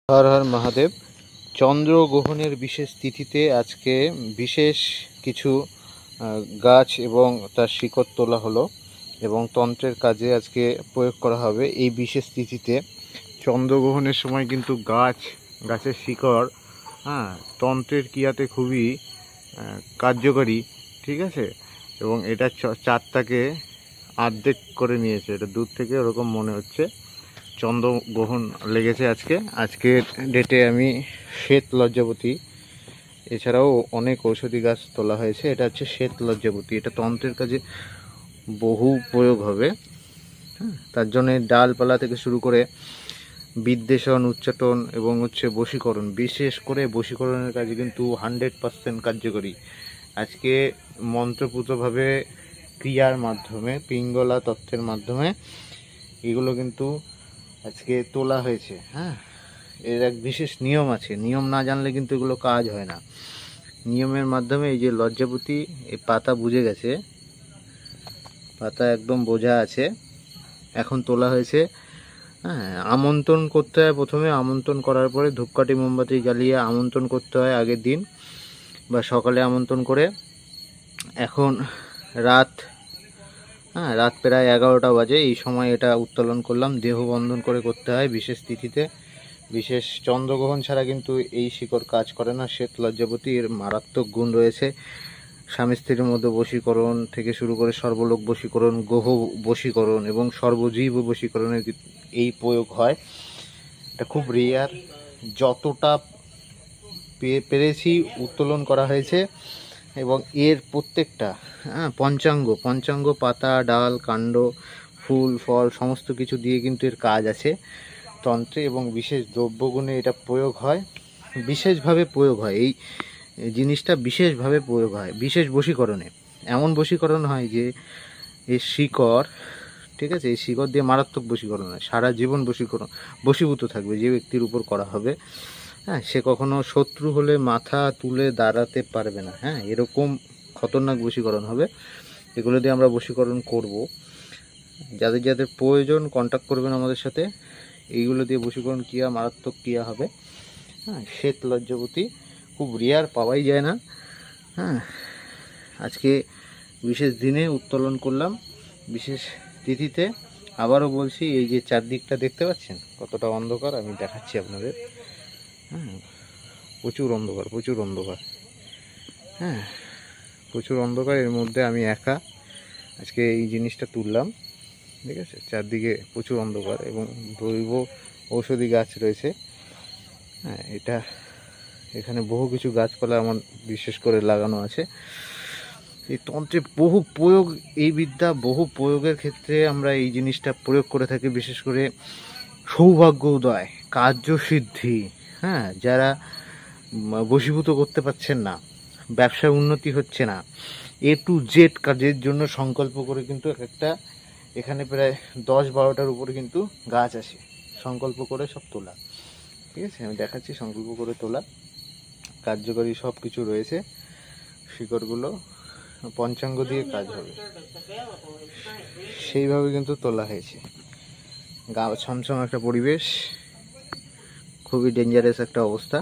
হর হর মহাদেব। চন্দ্রগ্রহণের বিশেষ তিথিতে আজকে বিশেষ কিছু গাছ এবং তার শিকড় তোলা হলো এবং তন্ত্রের কাজে আজকে প্রয়োগ করা হবে। এই বিশেষ তিথিতে চন্দ্রগ্রহণের সময় কিন্তু গাছের শিকড় তন্ত্রের ক্রিয়াতে খুবই কার্যকরী, ঠিক আছে। এবং এটা চাঁদটাকে অর্ধেক করে নিয়েছে, এটা দূর থেকে ওরকম মনে হচ্ছে। চন্দ্রগ্রহণ লেগেছে আজকের ডেটে। আমি শ্বেত লজ্জাবতী, এছাড়াও অনেক ঔষধি গাছ তোলা হয়েছে। এটা হচ্ছে শ্বেত লজ্জাবতী, এটা তন্ত্রের কাজে বহু প্রয়োগ হবে। তার জন্য ডালপালা থেকে শুরু করে বিদ্বেষণ, উচ্চাটন এবং বশীকরণ, বিশেষ করে বশীকরণের কাজে কিন্তু 100% কার্যকরী। আজকে মন্ত্রপুতভাবে ক্রিয়ার মাধ্যমে, পিঙ্গলা তত্ত্বের মাধ্যমে এগুলো কিন্তু আজকে তোলা হয়েছে। এর এক বিশেষ নিয়ম আছে, নিয়ম না জানলে কিন্তু এগুলো কাজ হয় না। নিয়মের মাধ্যমে এই যে লজ্জাবতী, এই পাতা বুঝে গেছে, পাতা একদম বোঝা আছে, এখন তোলা হয়েছে। আমন্ত্রণ করতে হয়, প্রথমে আমন্ত্রণ করার পরে ধূপকাঠি মোমবাতি জ্বালিয়ে আমন্ত্রণ করতে হয় আগের দিন বা সকালে আমন্ত্রণ করে। এখন রাত প্রায় 11টা বাজে, এই সময় এটা উত্তোলন করলাম। দেহ বন্ধন করে করতে হয় বিশেষ তিথিতে। বিশেষ চন্দ্রগ্রহণ ছাড়া কিন্তু এই শিকড় কাজ করে না। শ্বেত লজ্জাবতী এর মারাত্মক গুণ রয়েছে। স্বামী স্ত্রীর মধ্যে বশীকরণ থেকে শুরু করে সর্বলোক বশীকরণ, গ্রহ বশীকরণ এবং সর্বজীব বশীকরণের এই প্রয়োগ হয়। এটা খুব রেয়ার, যতটা পেরেছি উত্তোলন করা হয়েছে। এবং এর প্রত্যেকটা পঞ্চাঙ্গ, পাতা, ডাল, কাণ্ড, ফুল, ফল সমস্ত কিছু দিয়ে কিন্তু এর কাজ আছে তন্ত্রে। এবং বিশেষ দ্রব্যগুণে এটা প্রয়োগ হয়, বিশেষভাবে প্রয়োগ হয়। এই জিনিসটা বিশেষভাবে প্রয়োগ হয় বিশেষ বশীকরণে। এমন বশীকরণ হয় যে এই শিকড়, ঠিক আছে, এই শিকড় দিয়ে মারাত্মক বশীকরণ হয়। সারা জীবন বশীভূত থাকবে যে ব্যক্তির উপর করা হবে। সে কখনো শত্রু হলে মাথা তুলে দাঁড়াতে পারবে না। এরকম খতরনাক বশীকরণ হবে। এগুলো দিয়ে আমরা বশীকরণ করব। যাদের যাদের প্রয়োজন কন্ট্যাক্ট করবেন আমাদের সাথে। এইগুলো দিয়ে বশীকরণ ক্রিয়া, মারাত্মক ক্রিয়া হবে। শ্বেত লজ্জাবতী খুব রেয়ার, পাওয়াই যায় না। আজকে বিশেষ দিনে উত্তোলন করলাম, বিশেষ তিথিতে। আবারও বলছি, এই যে চারদিকটা দেখতে পাচ্ছেন কতটা অন্ধকার, আমি দেখাচ্ছি আপনাদের। প্রচুর অন্ধকার, প্রচুর অন্ধকার। এর মধ্যে আমি একা আজকে এই জিনিসটা তুললাম, ঠিক আছে। চারদিকে প্রচুর অন্ধকার এবং দৈব ঔষধি গাছ রয়েছে। এটা এখানে বহু কিছু গাছপালা আমার বিশেষ করে লাগানো আছে। এই তন্ত্রে বহু প্রয়োগ, এই বিদ্যা বহু প্রয়োগের ক্ষেত্রে আমরা এই জিনিসটা প্রয়োগ করে থাকি। বিশেষ করে সৌভাগ্য উদয়, কার্যসিদ্ধি, যারা বশীভূত করতে পারছেন না, ব্যবসায় উন্নতি হচ্ছে না, A to Z কাজের জন্য সংকল্প করে কিন্তু একটা এখানে প্রায় 10-12টার উপরে কিন্তু গাছ আছে, সংকল্প করে সব তোলা, ঠিক আছে। আমি দেখাচ্ছি, সংকল্প করে তোলা কার্যকরী সব কিছু রয়েছে। শিকড়গুলো পঞ্চাঙ্গ দিয়ে কাজ হবে, সেইভাবে কিন্তু তোলা হয়েছে। গা ছমছম একটা পরিবেশ, খুবই ডেঞ্জারাস একটা অবস্থা।